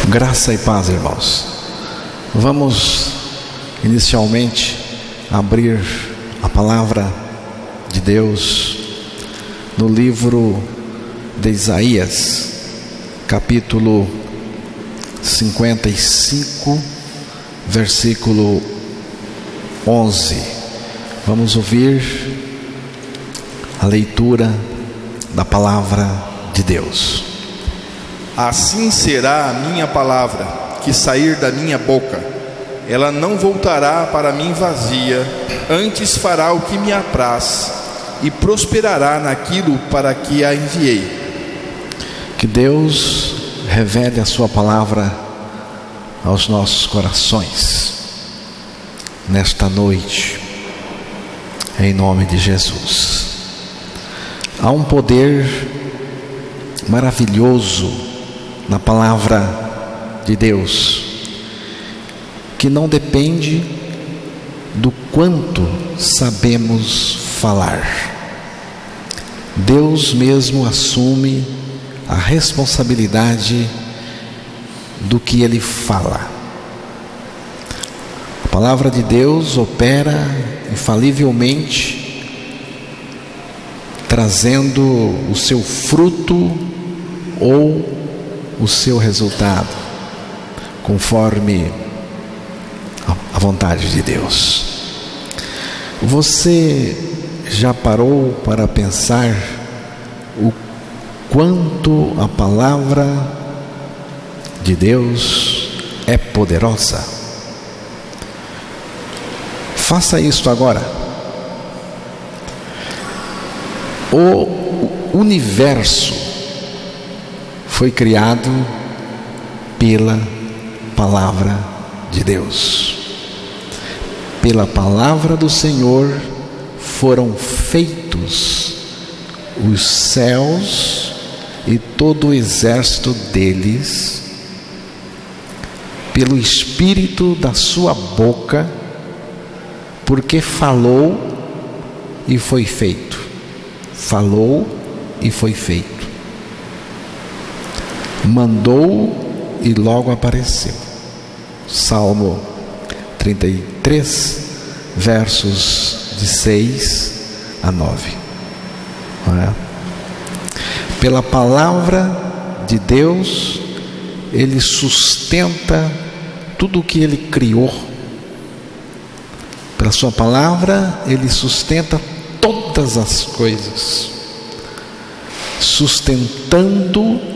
Graça e paz, irmãos. Vamos inicialmente abrir a palavra de Deus no livro de Isaías, capítulo 55, versículo 11. Vamos ouvir a leitura da palavra de Deus. Assim será a minha palavra que sair da minha boca. Ela não voltará para mim vazia, antes fará o que me apraz e prosperará naquilo para que a enviei. Que Deus revele a sua palavra aos nossos corações nesta noite, em nome de Jesus. Há um poder maravilhoso na palavra de Deus, que não depende do quanto sabemos falar. Deus mesmo assume a responsabilidade do que Ele fala. A palavra de Deus opera infalivelmente, trazendo o seu fruto ou o seu resultado, conforme a vontade de Deus. Você já parou para pensar o quanto a palavra de Deus é poderosa? Faça isso agora. O universo foi criado pela palavra de Deus. Pela palavra do Senhor foram feitos os céus e todo o exército deles. Pelo Espírito da sua boca, porque falou e foi feito. Falou e foi feito. Mandou e logo apareceu. Salmo 33, versos de 6 a 9. Pela palavra de Deus, Ele sustenta tudo o que Ele criou. Pela sua palavra, Ele sustenta todas as coisas, sustentando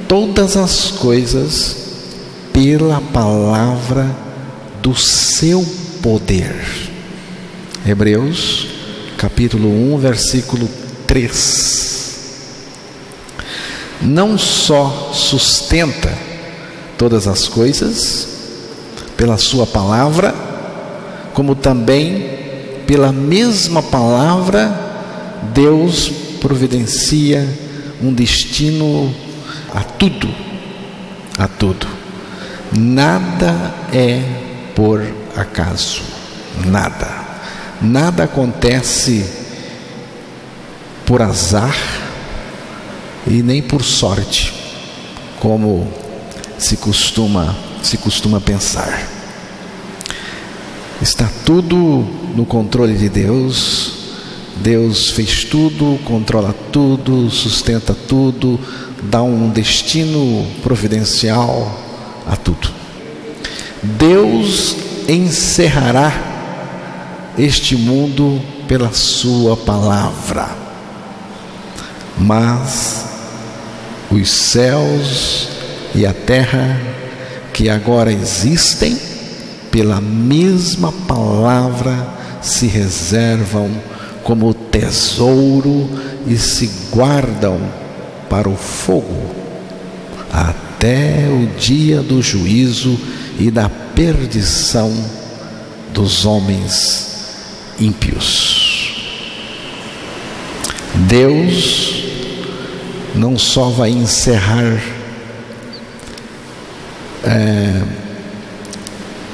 todas as coisas pela palavra do seu poder. Hebreus capítulo 1, versículo 3. Não só sustenta todas as coisas pela sua palavra, como também pela mesma palavra Deus providencia um destino a tudo, a tudo. Nada é por acaso, nada acontece por azar e nem por sorte, como se costuma pensar. Está tudo no controle de Deus. Deus fez tudo, controla tudo, sustenta tudo, dá um destino providencial a tudo. Deus encerrará este mundo pela sua palavra, mas os céus e a terra que agora existem, pela mesma palavra se reservam como tesouro e se guardam para o fogo, até o dia do juízo e da perdição dos homens ímpios. Deus não só vai encerrar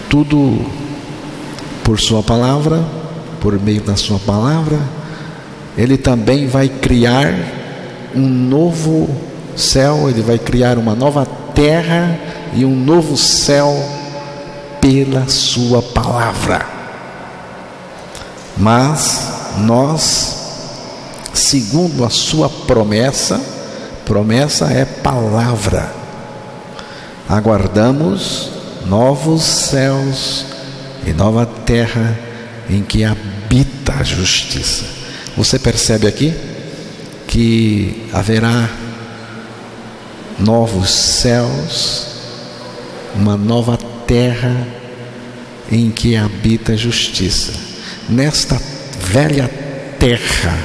tudo por sua palavra, por meio da sua palavra, Ele também vai criar um novo céu, Ele vai criar uma nova terra e um novo céu pela sua palavra. Mas nós, segundo a sua promessa é palavra, aguardamos novos céus e nova terra em que habita a justiça. Você percebe aqui que haverá novos céus, uma nova terra em que habita a justiça. Nesta velha terra,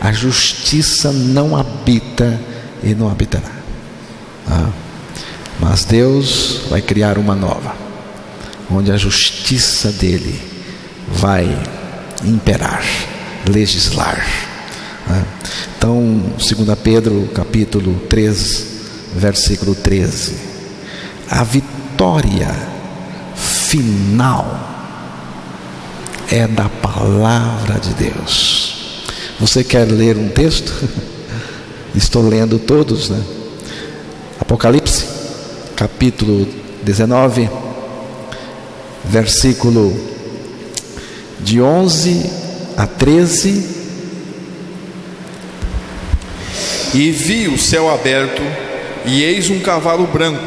a justiça não habita e não habitará. Mas Deus vai criar uma nova, onde a justiça dele vai imperar, legislar. Então, 2 Pedro capítulo 3, versículo 13: a vitória final é da palavra de Deus. Você quer ler um texto? Estou lendo todos, né? Apocalipse capítulo 19, versículo de 11 a 13. E vi o céu aberto, e eis um cavalo branco,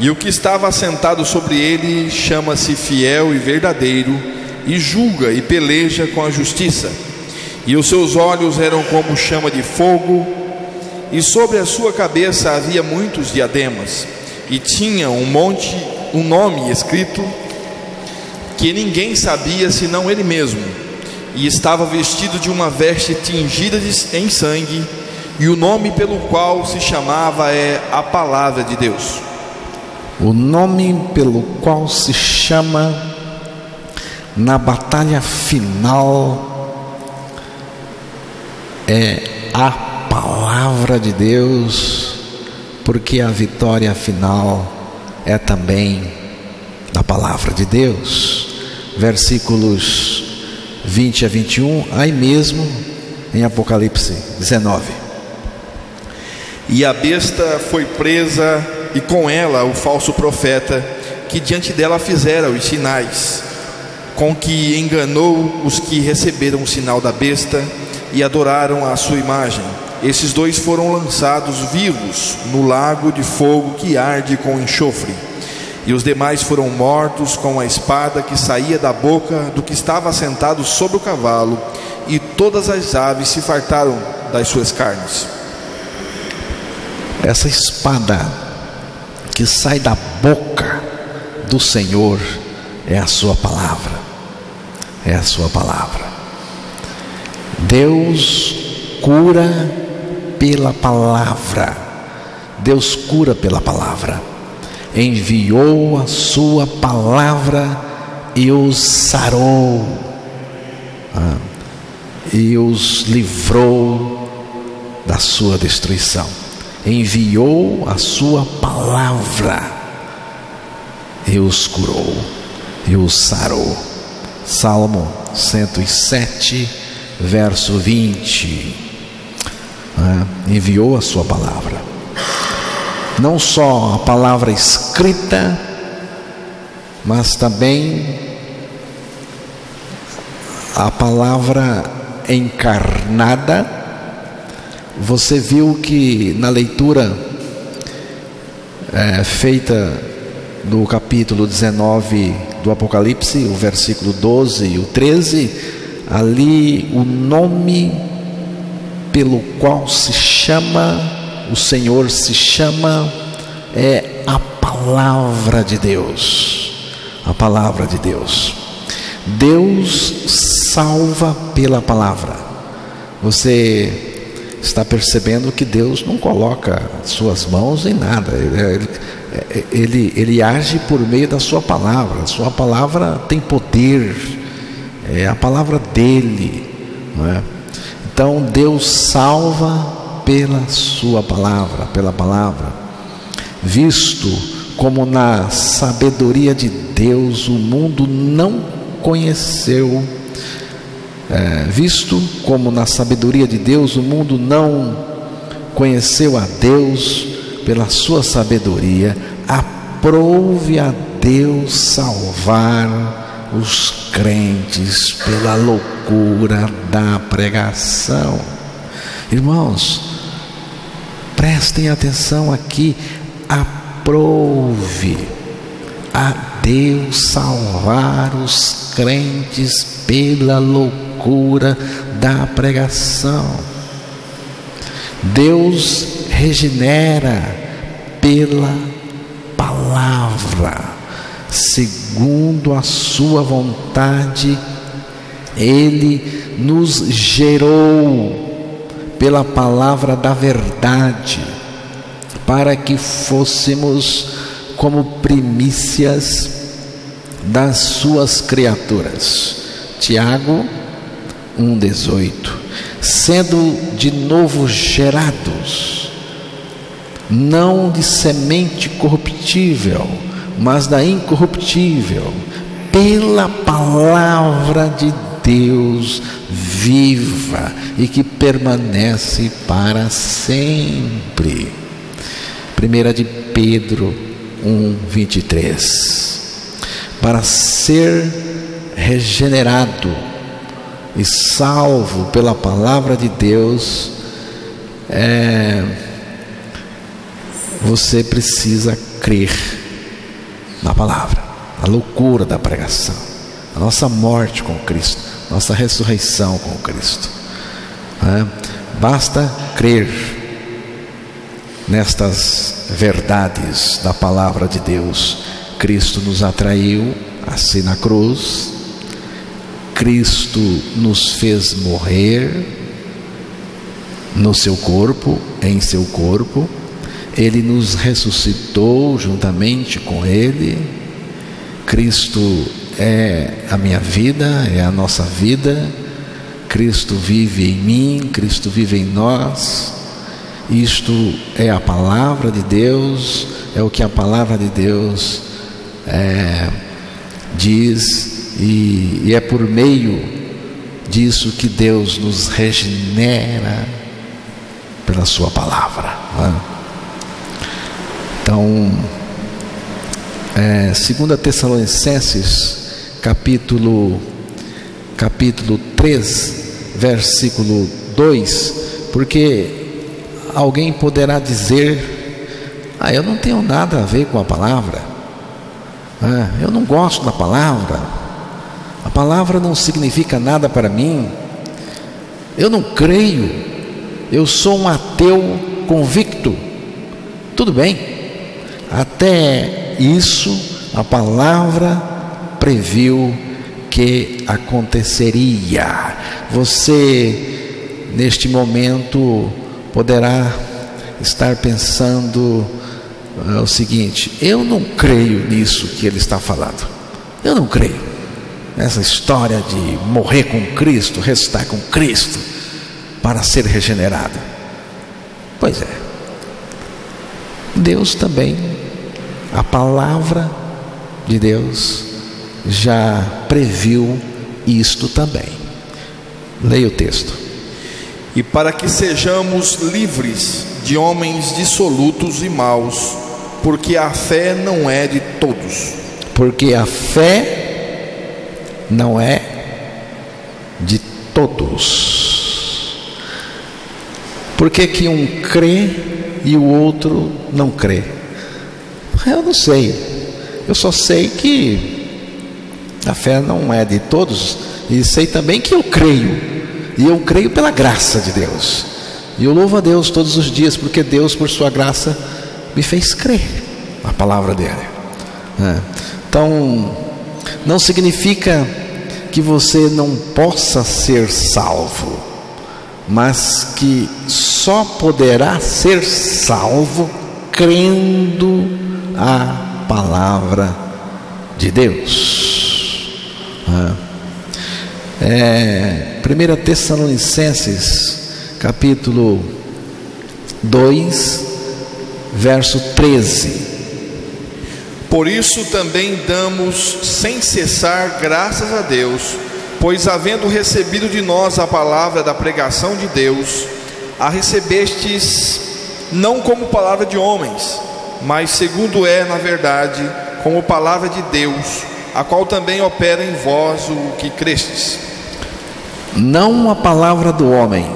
e o que estava assentado sobre ele chama-se Fiel e Verdadeiro, e julga e peleja com a justiça. E os seus olhos eram como chama de fogo, e sobre a sua cabeça havia muitos diademas, e tinha um nome escrito que ninguém sabia senão ele mesmo, e estava vestido de uma veste tingida em sangue, e o nome pelo qual se chamava é a Palavra de Deus. O nome pelo qual se chama na batalha final é a Palavra de Deus, porque a vitória final é também da Palavra de Deus. Versículos 20 a 21, aí mesmo em Apocalipse 19. E a besta foi presa, e com ela o falso profeta, que diante dela fizera os sinais, com que enganou os que receberam o sinal da besta e adoraram a sua imagem. Esses dois foram lançados vivos no lago de fogo que arde com enxofre, e os demais foram mortos com a espada que saía da boca do que estava sentado sobre o cavalo, e todas as aves se fartaram das suas carnes. Essa espada que sai da boca do Senhor é a sua palavra. É a sua palavra. Deus cura pela palavra. Deus cura pela palavra. Enviou a sua palavra e os sarou, e os livrou da sua destruição. Enviou a sua palavra e os curou e os sarou. Salmo 107, verso 20. Enviou a sua palavra, não só a palavra escrita, mas também a palavra encarnada. Você viu que na leitura feita do capítulo 19 do Apocalipse, o versículo 12 e o 13, ali o nome pelo qual se chama, o Senhor se chama, é a Palavra de Deus. A Palavra de Deus. Deus salva pela palavra. Você está percebendo que Deus não coloca suas mãos em nada. Ele age por meio da sua palavra. A sua palavra tem poder, é a palavra dele, não é? Então Deus salva pela sua palavra, pela palavra. Visto como na sabedoria de Deus o mundo não conheceu, visto como na sabedoria de Deus o mundo não conheceu a Deus, pela sua sabedoria, aprove a Deus salvar os crentes pela loucura da pregação. Irmãos, prestem atenção aqui. Aprove a Deus salvar os crentes pela loucura da pregação. Deus regenera pela palavra, segundo a sua vontade. Ele nos gerou pela palavra da verdade, para que fôssemos como primícias das suas criaturas. Tiago 1,18. Sendo de novo gerados, não de semente corruptível, mas da incorruptível, pela palavra de Deus viva e que permanece para sempre. 1 de Pedro 1,23. Para ser regenerado e salvo pela palavra de Deus, você precisa crer na palavra, na loucura da pregação, a nossa morte com Cristo, nossa ressurreição com Cristo. Basta crer nestas verdades da palavra de Deus. Cristo nos atraiu assim na cruz, Cristo nos fez morrer no seu corpo, em seu corpo, Ele nos ressuscitou juntamente com Ele. Cristo é a minha vida, é a nossa vida. Cristo vive em mim, Cristo vive em nós. Isto é a palavra de Deus, é o que a palavra de Deus diz, e é por meio disso que Deus nos regenera pela sua palavra. Então, 2 Tessalonicenses capítulo 3, versículo 2, porque alguém poderá dizer: eu não tenho nada a ver com a palavra, eu não gosto da palavra, a palavra não significa nada para mim, eu não creio, eu sou um ateu convicto. Tudo bem, até isso a palavra previu que aconteceria. Você neste momento poderá estar pensando o seguinte: eu não creio nisso que ele está falando, eu não creio nessa história de morrer com Cristo, ressuscitar com Cristo para ser regenerado. Pois é, Deus também, a palavra de Deus já previu isto também. Leia o texto. E para que sejamos livres de homens dissolutos e maus, porque a fé não é de todos. Porque a fé não é de todos. Por que que um crê e o outro não crê? Eu não sei. Eu só sei que a fé não é de todos, e sei também que eu creio. E eu creio pela graça de Deus. E eu louvo a Deus todos os dias, porque Deus, por sua graça, me fez crer na palavra dele. Então, não significa que você não possa ser salvo, mas que só poderá ser salvo crendo a palavra de Deus. 1 Tessalonicenses capítulo 2, verso 13. Por isso também damos sem cessar graças a Deus, pois havendo recebido de nós a palavra da pregação de Deus, a recebestes não como palavra de homens, mas segundo é, na verdade, como palavra de Deus, a qual também opera em vós o que crestes. Não a palavra do homem,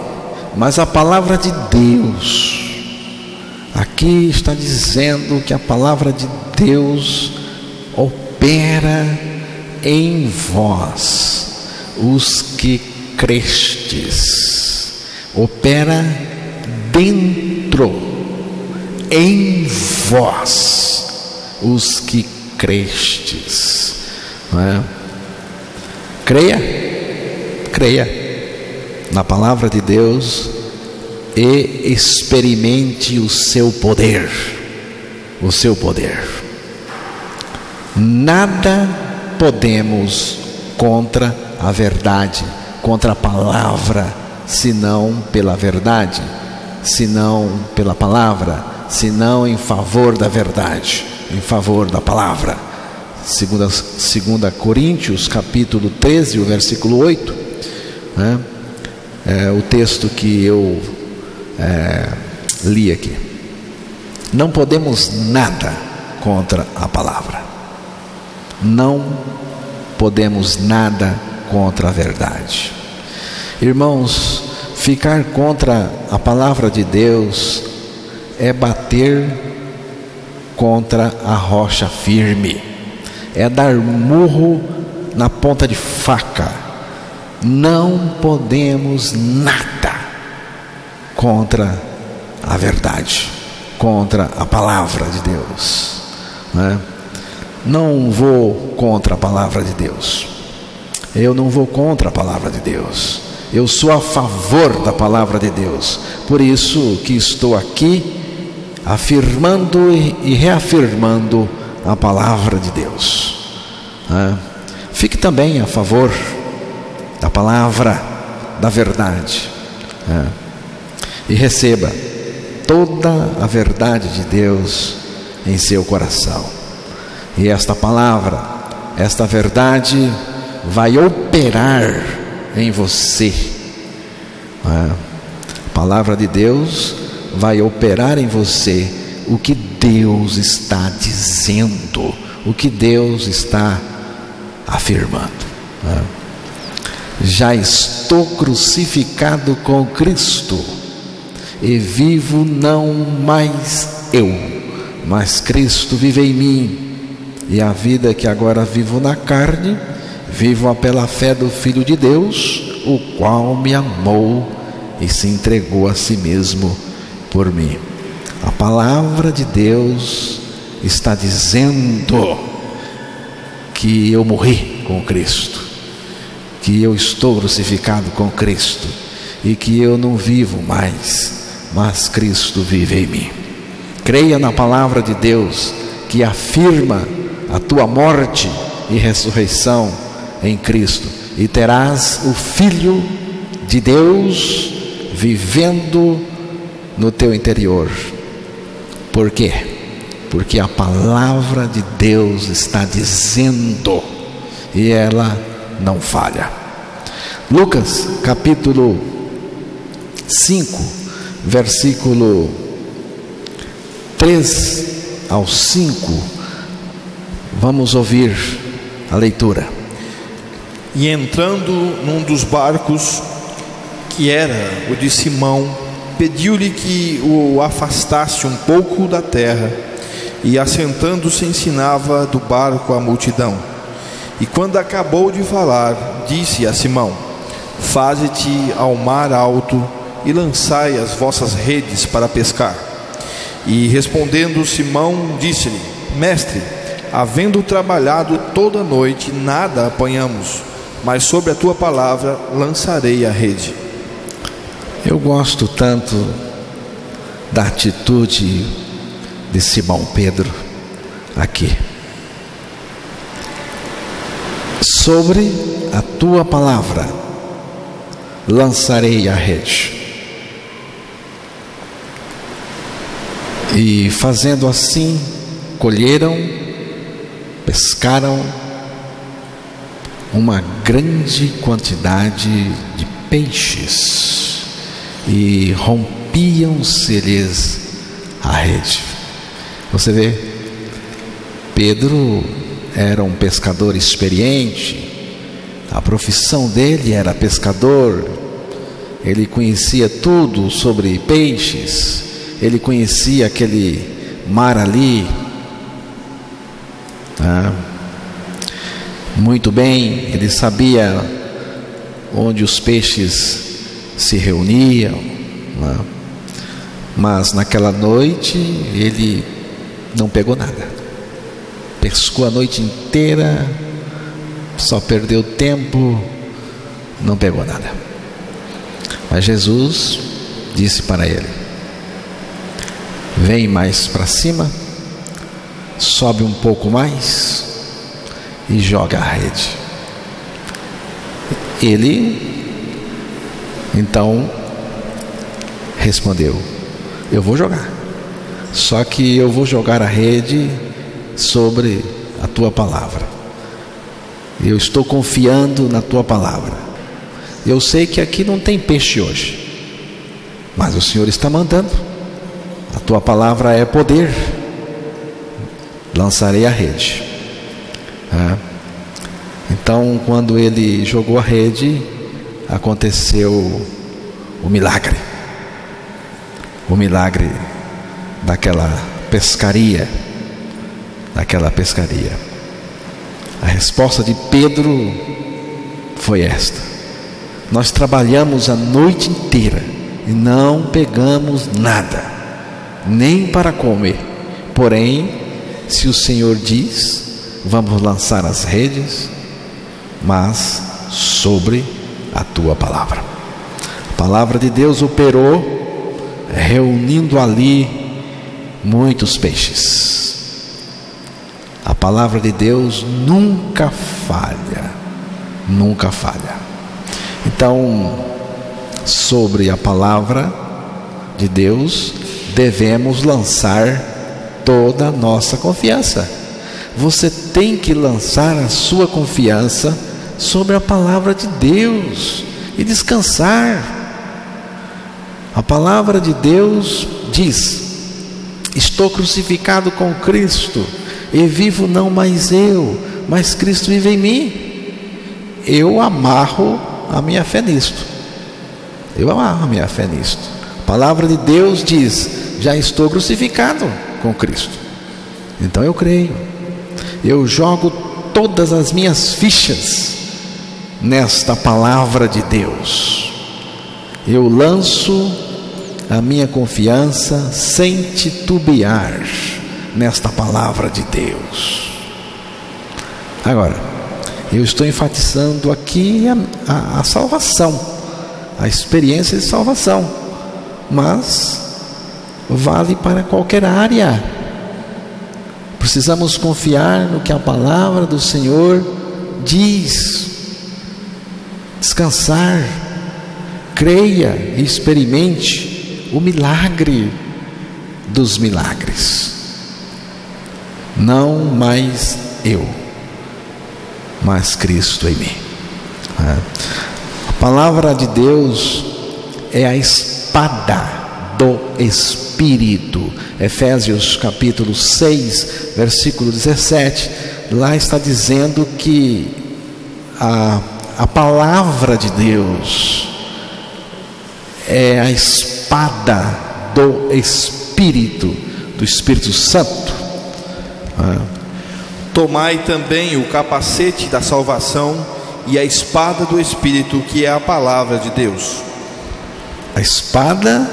mas a palavra de Deus. Aqui está dizendo que a palavra de Deus opera em vós, os que crestes. Opera dentro, em vós, os que crestes. Não é? Creia na palavra de Deus e experimente o seu poder. O seu poder. Nada podemos contra a verdade, contra a palavra, senão pela verdade, senão pela palavra, senão em favor da verdade, em favor da palavra. Segunda Coríntios, capítulo 13, o versículo 8, né? É o texto que eu li aqui. Não podemos nada contra a palavra. Não podemos nada contra a verdade. Irmãos, ficar contra a palavra de Deus é bater contra a rocha firme, é dar murro na ponta de faca. Não podemos nada contra a verdade, contra a palavra de Deus, né? Não vou contra a palavra de Deus. Eu não vou contra a palavra de Deus. Eu sou a favor da palavra de Deus. Por isso que estou aqui afirmando e reafirmando a palavra de Deus. Fique também a favor da palavra da verdade, e receba toda a verdade de Deus em seu coração. E esta palavra, esta verdade vai operar em você. A palavra de Deus vai operar em você o que Deus está dizendo, o que Deus está afirmando. Já estou crucificado com Cristo, e vivo não mais eu, mas Cristo vive em mim. E a vida que agora vivo na carne, vivo pela fé do Filho de Deus, o qual me amou e se entregou a si mesmo por mim. A palavra de Deus está dizendo que eu morri com Cristo, que eu estou crucificado com Cristo e que eu não vivo mais, mas Cristo vive em mim. Creia na palavra de Deus que afirma a tua morte e ressurreição em Cristo, e terás o Filho de Deus vivendo no teu interior. Por quê? Porque a palavra de Deus está dizendo, e ela não falha. Lucas capítulo 5, versículo 3 ao 5, vamos ouvir a leitura. E entrando num dos barcos, que era o de Simão, pediu-lhe que o afastasse um pouco da terra, e assentando-se ensinava do barco a multidão. E quando acabou de falar, disse a Simão: faze-te ao mar alto e lançai as vossas redes para pescar. E respondendo Simão, disse-lhe: Mestre, havendo trabalhado toda a noite, nada apanhamos, mas sobre a tua palavra lançarei a rede. Eu gosto tanto da atitude de Simão Pedro aqui. Sobre a tua palavra lançarei a rede. E fazendo assim, colheram, pescaram uma grande quantidade de peixes, e rompiam-se-lhes a rede. Você vê, Pedro era um pescador experiente, a profissão dele era pescador, ele conhecia tudo sobre peixes, ele conhecia aquele mar ali muito bem, ele sabia onde os peixes se reuniam, mas naquela noite ele não pegou nada, pescou a noite inteira, só perdeu tempo, não pegou nada. Mas Jesus disse para ele: vem mais para cima, sobe um pouco mais e joga a rede. Ele então respondeu: eu vou jogar, só que eu vou jogar a rede sobre a tua palavra. Eu estou confiando na tua palavra. Eu sei que aqui não tem peixe hoje, mas o Senhor está mandando. A tua palavra é poder. Lançarei a rede. Então, quando ele jogou a rede, aconteceu o milagre. O milagre daquela pescaria. A resposta de Pedro foi esta: nós trabalhamos a noite inteira e não pegamos nada, nem para comer. Porém, se o Senhor diz, vamos lançar as redes, mas sobre a tua palavra. A palavra de Deus operou, reunindo ali muitos peixes. A palavra de Deus nunca falha, nunca falha. Então, sobre a palavra de Deus, devemos lançar toda a nossa confiança. Você tem que lançar a sua confiança sobre a palavra de Deus e descansar. A palavra de Deus diz: estou crucificado com Cristo, e vivo não mais eu, mas Cristo vive em mim. Eu amarro a minha fé nisto. A palavra de Deus diz: já estou crucificado com Cristo. Então eu creio. Eu jogo todas as minhas fichas nesta palavra de Deus. Eu lanço a minha confiança sem titubear nesta palavra de Deus. Agora, eu estou enfatizando aqui a salvação, a experiência de salvação, mas vale para qualquer área. Precisamos confiar no que a palavra do Senhor diz, descansar, creia e experimente o milagre dos milagres. Não mais eu, mas Cristo em mim. A palavra de Deus é a espada do Espírito. Efésios capítulo 6, versículo 17, lá está dizendo que a palavra de Deus é a espada do Espírito, do Espírito Santo. Tomai também o capacete da salvação e a espada do Espírito, que é a palavra de Deus. A espada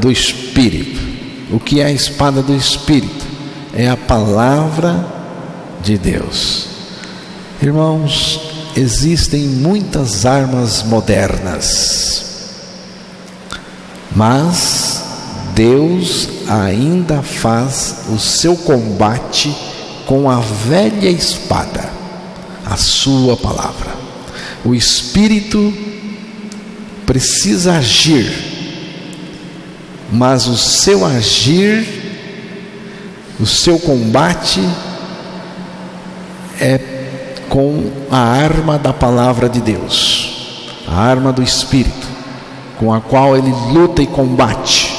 do Espírito. O que é a espada do Espírito? É a palavra de Deus. Irmãos, existem muitas armas modernas, mas Deus ainda faz o seu combate com a velha espada, a sua palavra. O Espírito precisa agir, mas o seu agir, o seu combate é com a arma da palavra de Deus, a arma do Espírito, com a qual ele luta e combate.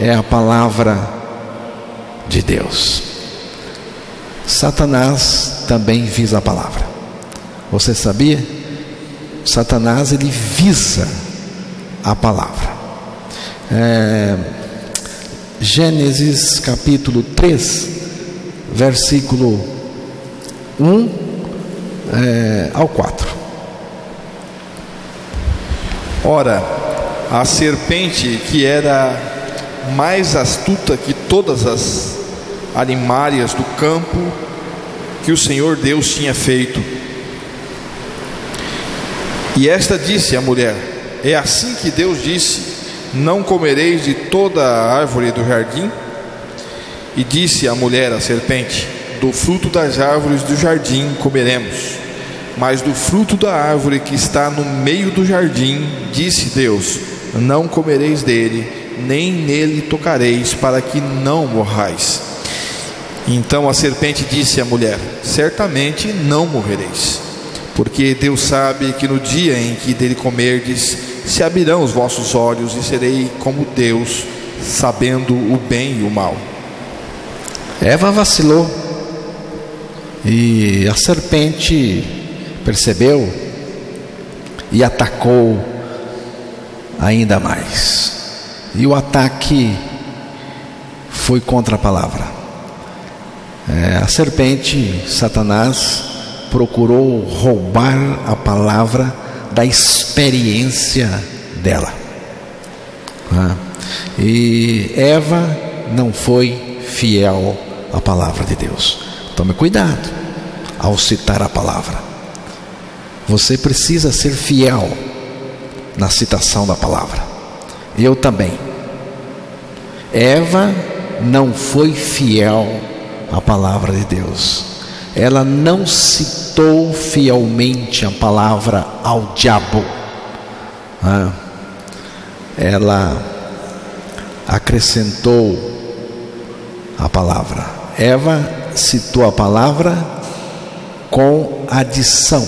é a palavra de Deus. Satanás também visa a palavra. Você sabia? Satanás, ele visa a palavra. Gênesis capítulo 3, versículo 1 ao 4. Ora, a serpente, que era mais astuta que todas as animárias do campo que o Senhor Deus tinha feito, e esta disse à mulher: é assim que Deus disse: não comereis de toda a árvore do jardim? E disse a mulher à serpente: do fruto das árvores do jardim comeremos, mas do fruto da árvore que está no meio do jardim, disse Deus: não comereis dele, nem nele tocareis, para que não morrais. Então a serpente disse à mulher: certamente não morrereis, porque Deus sabe que no dia em que dele comerdes, se abrirão os vossos olhos e serei como Deus, sabendo o bem e o mal. Eva vacilou e a serpente percebeu e atacou ainda mais. E o ataque foi contra a palavra. A serpente, Satanás, procurou roubar a palavra da experiência dela. E Eva não foi fiel à palavra de Deus. Tome cuidado ao citar a palavra. Você precisa ser fiel na citação da palavra. Eu também. Eva não foi fiel à palavra de Deus. Ela não citou fielmente a palavra ao diabo. Ela acrescentou a palavra. Eva citou a palavra com adição.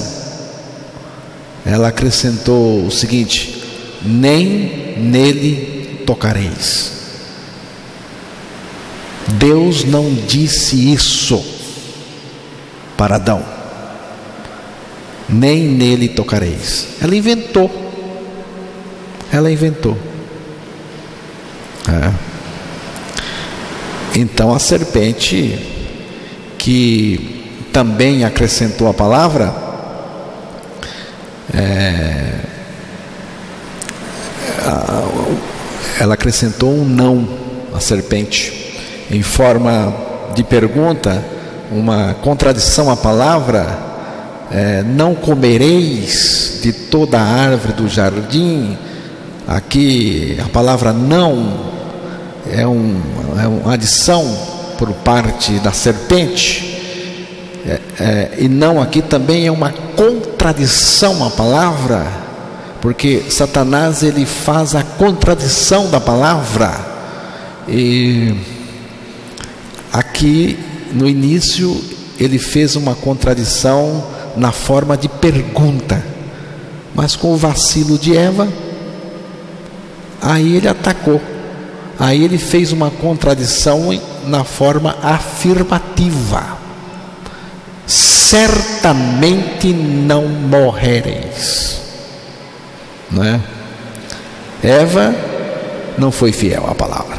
Ela acrescentou o seguinte: nem nele tocareis. Deus não disse isso para Adão. Nem nele tocareis. Ela inventou. Então a serpente, que também acrescentou a palavra, ela acrescentou um não. A serpente, em forma de pergunta, uma contradição à palavra: não comereis de toda a árvore do jardim. Aqui a palavra não é uma adição por parte da serpente, e não aqui também é uma contradição à palavra, porque Satanás, ele faz a contradição da palavra. E aqui no início ele fez uma contradição na forma de pergunta, mas com o vacilo de Eva, aí ele atacou. Aí ele fez uma contradição na forma afirmativa: certamente não morrereis. Não é? Eva não foi fiel à palavra.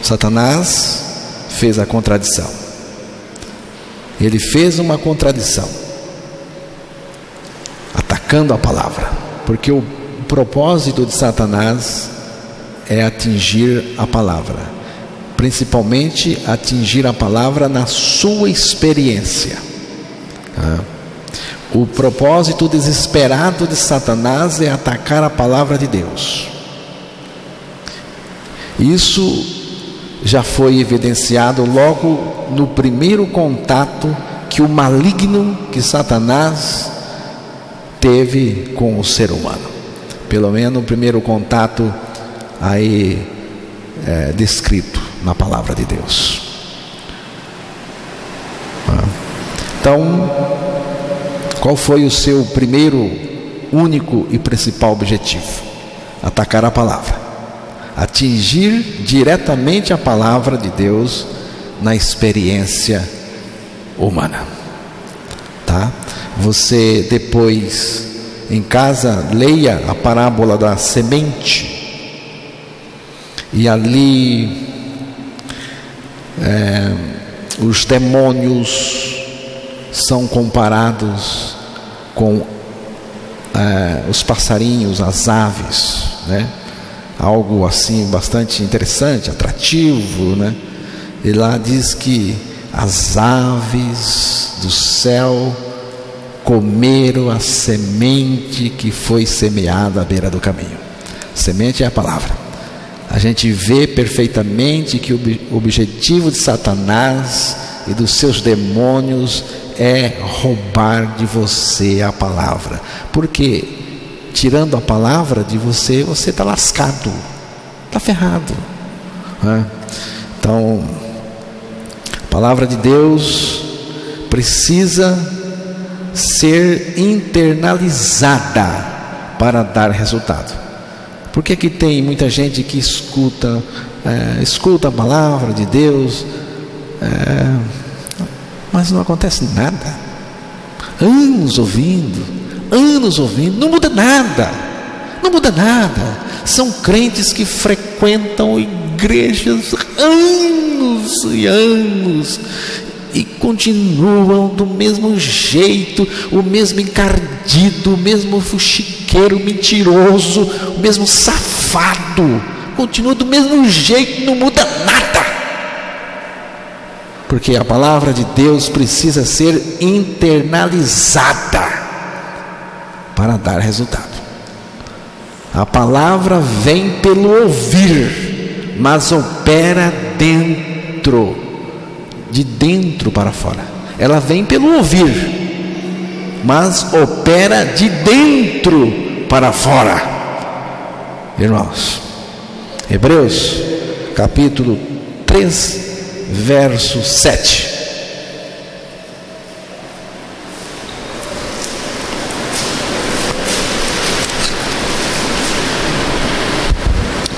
Satanás fez a contradição. Ele fez uma contradição, atacando a palavra, porque o propósito de Satanás é atingir a palavra, principalmente atingir a palavra na sua experiência. O propósito desesperado de Satanás é atacar a palavra de Deus. Isso já foi evidenciado logo no primeiro contato que o maligno, que Satanás teve com o ser humano. Pelo menos o primeiro contato aí descrito na palavra de Deus. Então, qual foi o seu primeiro, único e principal objetivo? Atacar a palavra. atingir diretamente a palavra de Deus na experiência humana, tá? Você depois em casa leia a parábola da semente, e ali os demônios são comparados com os passarinhos, as aves, né? Algo assim bastante interessante, atrativo, né? E lá diz que as aves do céu comeram a semente que foi semeada à beira do caminho. Semente é a palavra. A gente vê perfeitamente que o objetivo de Satanás e dos seus demônios é roubar de você a palavra. Porque tirando a palavra de você, você está lascado, está ferrado, né? Então, a palavra de Deus precisa ser internalizada para dar resultado. Por que que tem muita gente que escuta a palavra de Deus, mas não acontece nada? Anos ouvindo, não muda nada, São crentes que frequentam igrejas anos e anos e continuam do mesmo jeito, o mesmo encardido, o mesmo fuxiqueiro mentiroso, o mesmo safado, continua do mesmo jeito, não muda nada. Porque a palavra de Deus precisa ser internalizada para dar resultado. A palavra vem pelo ouvir, mas opera de dentro para fora. Ela vem pelo ouvir, mas opera de dentro para fora. Irmãos, Hebreus capítulo 3, verso 7.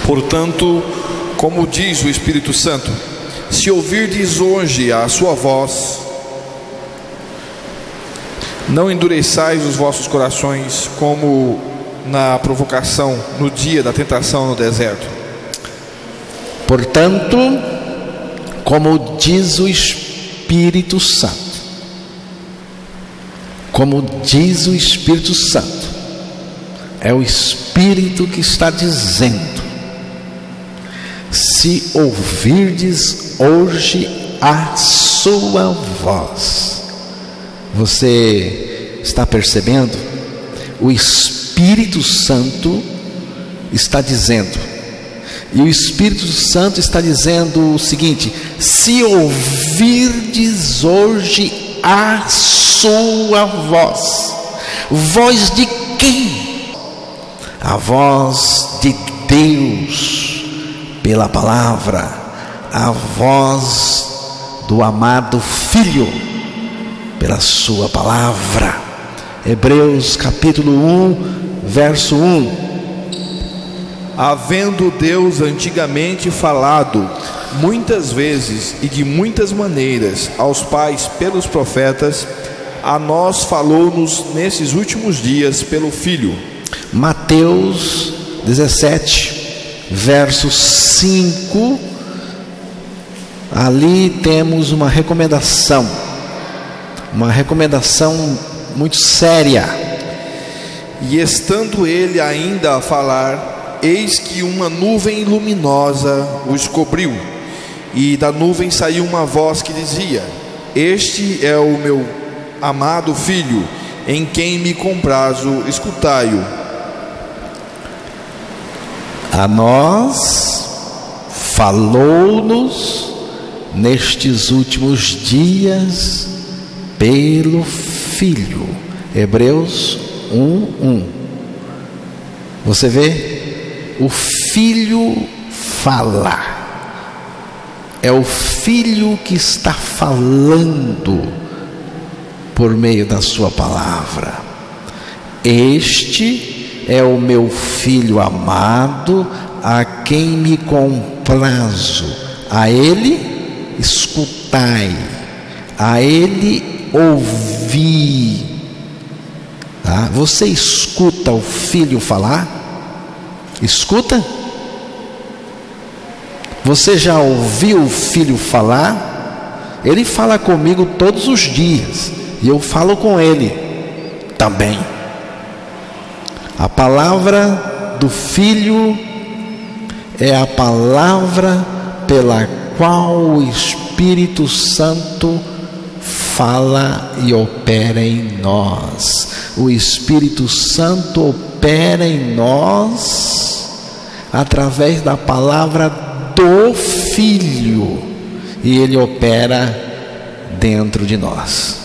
Portanto, como diz o Espírito Santo, se ouvirdes hoje a sua voz, não endureçais os vossos corações como na provocação, no dia da tentação no deserto. Portanto, como diz o Espírito Santo, é o Espírito que está dizendo: se ouvirdes hoje a sua voz. Você está percebendo? O Espírito Santo está dizendo, e o Espírito Santo está dizendo o seguinte: se ouvirdes hoje a sua voz. Voz de quem? A voz de Deus pela palavra, a voz do amado Filho pela sua palavra. Hebreus capítulo 1, verso 1. Havendo Deus antigamente falado muitas vezes e de muitas maneiras aos pais pelos profetas, a nós falou-nos nesses últimos dias pelo Filho. Mateus 17, verso 5, ali temos uma recomendação muito séria. E estando ele ainda a falar, eis que uma nuvem luminosa os cobriu, e da nuvem saiu uma voz que dizia: este é o meu amado Filho, em quem me comprazo, escutai-o. A nós falou-nos nestes últimos dias pelo Filho. Hebreus 1:1. Você vê? O Filho fala. É o Filho que está falando por meio da sua palavra. Este é o meu filho amado, a quem me comprazo. A ele escutai, a ele ouvi. Tá? Você escuta o filho falar? Escuta? Você já ouviu o filho falar? Ele fala comigo todos os dias e eu falo com ele também. A palavra do filho é a palavra pela qual o Espírito Santo fala e opera em nós. O Espírito Santo opera em nós através da palavra do Filho, e ele opera dentro de nós.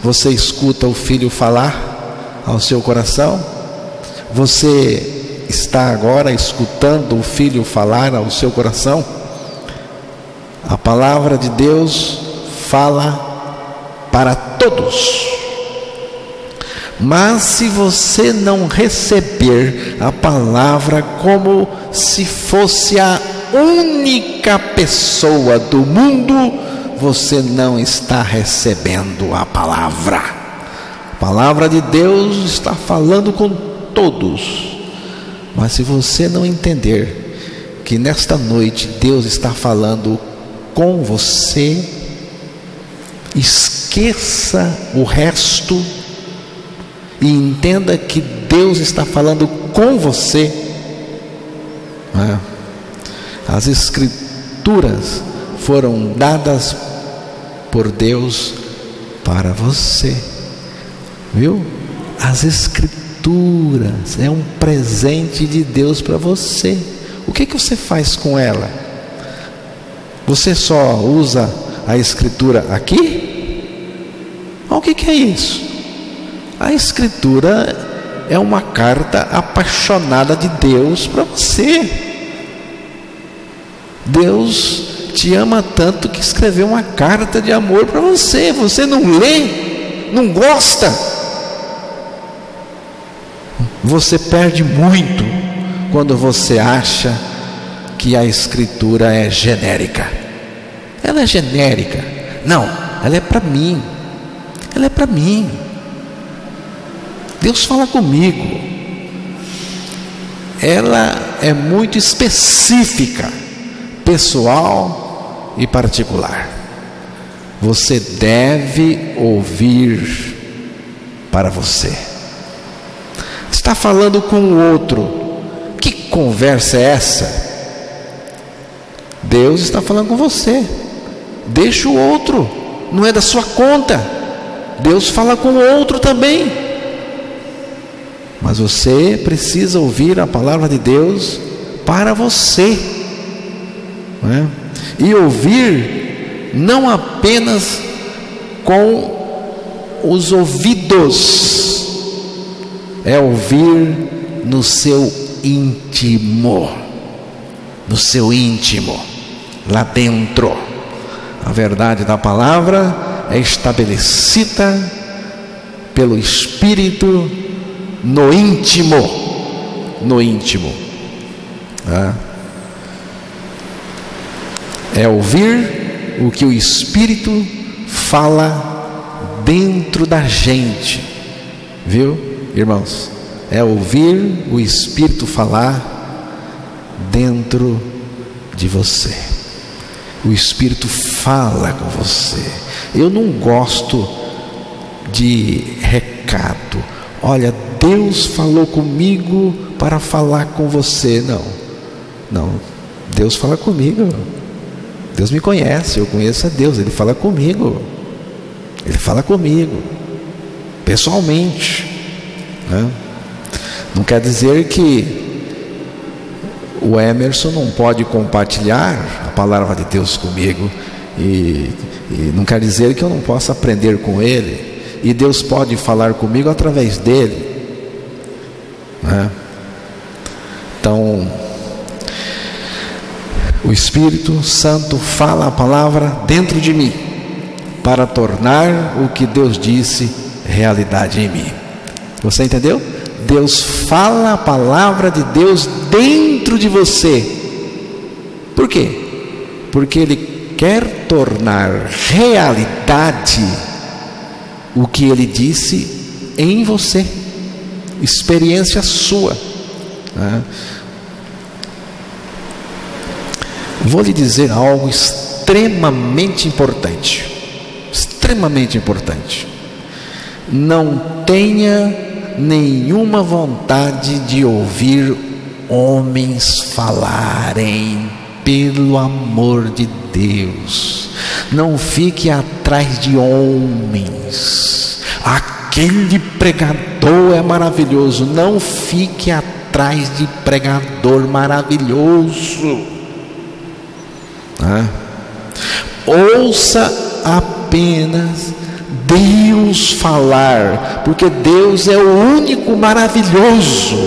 Você escuta o Filho falar ao seu coração? Você está agora escutando o Filho falar ao seu coração? A palavra de Deus fala para todos. Mas se você não receber a palavra como se fosse a única pessoa do mundo, você não está recebendo a palavra. A palavra de Deus está falando com todos. Mas se você não entender que nesta noite Deus está falando com você, esqueça o resto e entenda que Deus está falando com você. As Escrituras foram dadas por Deus para você, viu? As Escrituras é um presente de Deus para você. O que você faz com ela? Você só usa a Escritura aqui? O que é isso? A Escritura é uma carta apaixonada de Deus para você. Deus te ama tanto que escreveu uma carta de amor para você. Você não lê, não gosta. Você perde muito quando você acha que a Escritura é genérica. Ela é genérica. Não, ela é para mim. Ela é para mim. Deus fala comigo. Ela é muito específica, pessoal e particular. Você deve ouvir para você. Está falando com o outro. Que conversa é essa? Deus está falando com você. Deixa o outro, não é da sua conta. Deus fala com o outro também. Mas você precisa ouvir a palavra de Deus para você, não é? E ouvir não apenas com os ouvidos, é ouvir no seu íntimo, lá dentro. A verdade da palavra é estabelecida pelo Espírito no íntimo, é ouvir o que o Espírito fala dentro da gente, viu, irmãos? É ouvir o Espírito falar dentro de você. O Espírito fala com você. Eu não gosto de recado. Olha, Deus falou comigo para falar com você. Não, Deus fala comigo. Deus me conhece, eu conheço a Deus. Ele fala comigo. Ele fala comigo pessoalmente, né? Não quer dizer que o Emerson não pode compartilhar a palavra de Deus comigo, e não quer dizer que eu não possa aprender com ele, e Deus pode falar comigo através dele, né? Então, o Espírito Santo fala a palavra dentro de mim para tornar o que Deus disse realidade em mim. Você entendeu? Deus fala a palavra de Deus dentro de você. Por quê? Porque Ele quer tornar realidade o que Ele disse em você, experiência sua. Vou lhe dizer algo extremamente importante. Extremamente importante. Não tenha nenhuma vontade de ouvir homens falarem, pelo amor de Deus. Não fique atrás de homens. Aquele pregador é maravilhoso. Não fique atrás de pregador maravilhoso. Ouça apenas Deus falar, porque Deus é o único maravilhoso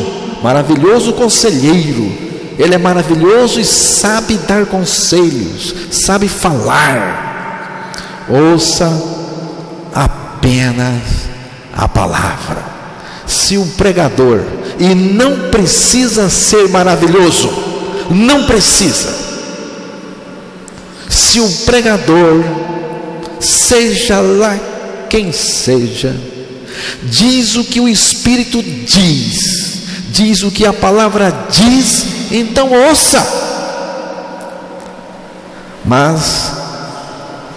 conselheiro. Ele é maravilhoso e sabe dar conselhos, sabe falar. Ouça apenas a palavra. Se o pregador, e não precisa ser maravilhoso, não precisa. Se o pregador, seja lá quem seja, diz o que o Espírito diz o que a palavra diz, então ouça. Mas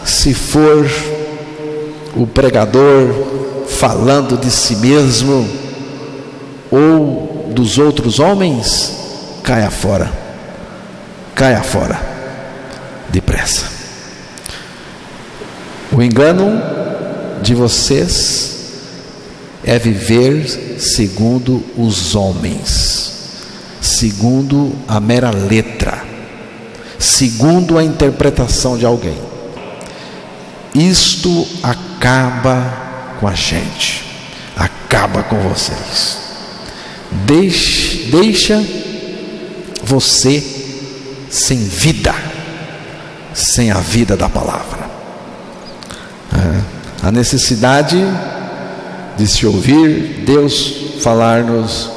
se for o pregador falando de si mesmo ou dos outros homens, caia fora depressa. O engano de vocês é viver segundo os homens, segundo a mera letra, segundo a interpretação de alguém. Isto acaba com a gente, acaba com vocês. Deixa você sem vida, sem a vida da palavra. A necessidade de se ouvir Deus falar-nos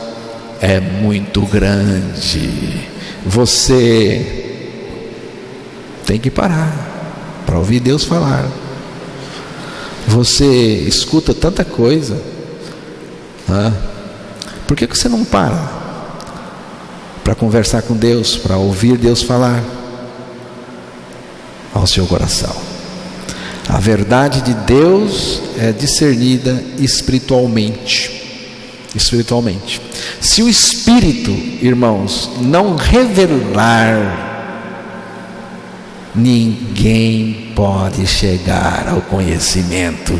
é muito grande. Você tem que parar para ouvir Deus falar. Você escuta tanta coisa, por que você não para conversar com Deus, para ouvir Deus falar ao seu coração? A verdade de Deus é discernida espiritualmente. Se o Espírito, irmãos, não revelar, ninguém pode chegar ao conhecimento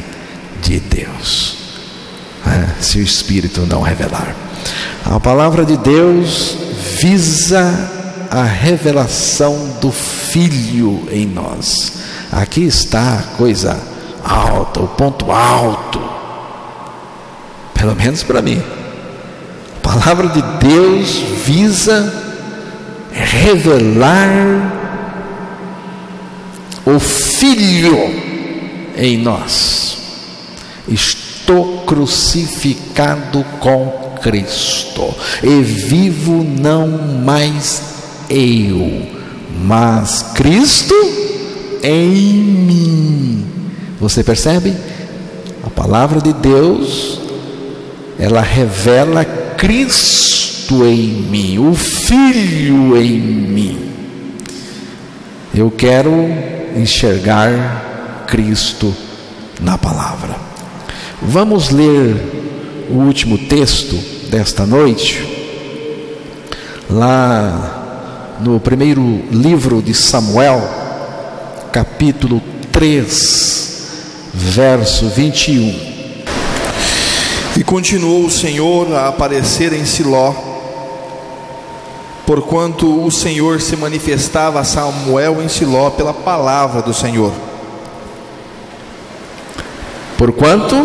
de Deus. Se o Espírito não revelar. A palavra de Deus visa a revelação do Filho em nós. Aqui está a coisa alta, o ponto alto, pelo menos para mim. A palavra de Deus visa revelar o Filho em nós. Estou crucificado com Cristo, e vivo não mais eu, mas Cristo em mim. Você percebe? A palavra de Deus, ela revela Cristo em mim, o Filho em mim. Eu quero enxergar Cristo na palavra. Vamos ler o último texto desta noite, lá no primeiro livro de Samuel, capítulo 3, verso 21. E continuou o Senhor a aparecer em Siló, porquanto o Senhor se manifestava a Samuel em Siló pela palavra do Senhor. Porquanto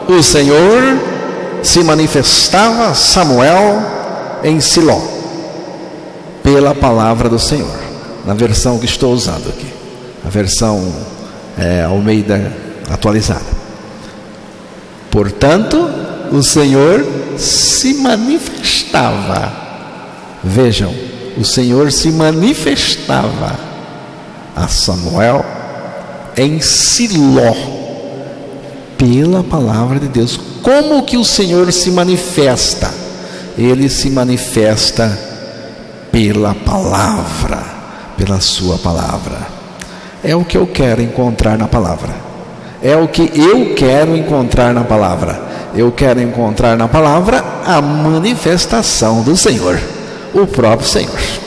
o Senhor se manifestava a Samuel em Siló pela palavra do Senhor. Na versão que estou usando aqui, a versão Almeida atualizada. Portanto, o Senhor se manifestava. Vejam, o Senhor se manifestava a Samuel em Siló pela palavra de Deus. Como que o Senhor se manifesta? Ele se manifesta pela palavra, pela sua palavra. É o que eu quero encontrar na palavra. É o que eu quero encontrar na palavra. Eu quero encontrar na palavra a manifestação do Senhor, o próprio Senhor.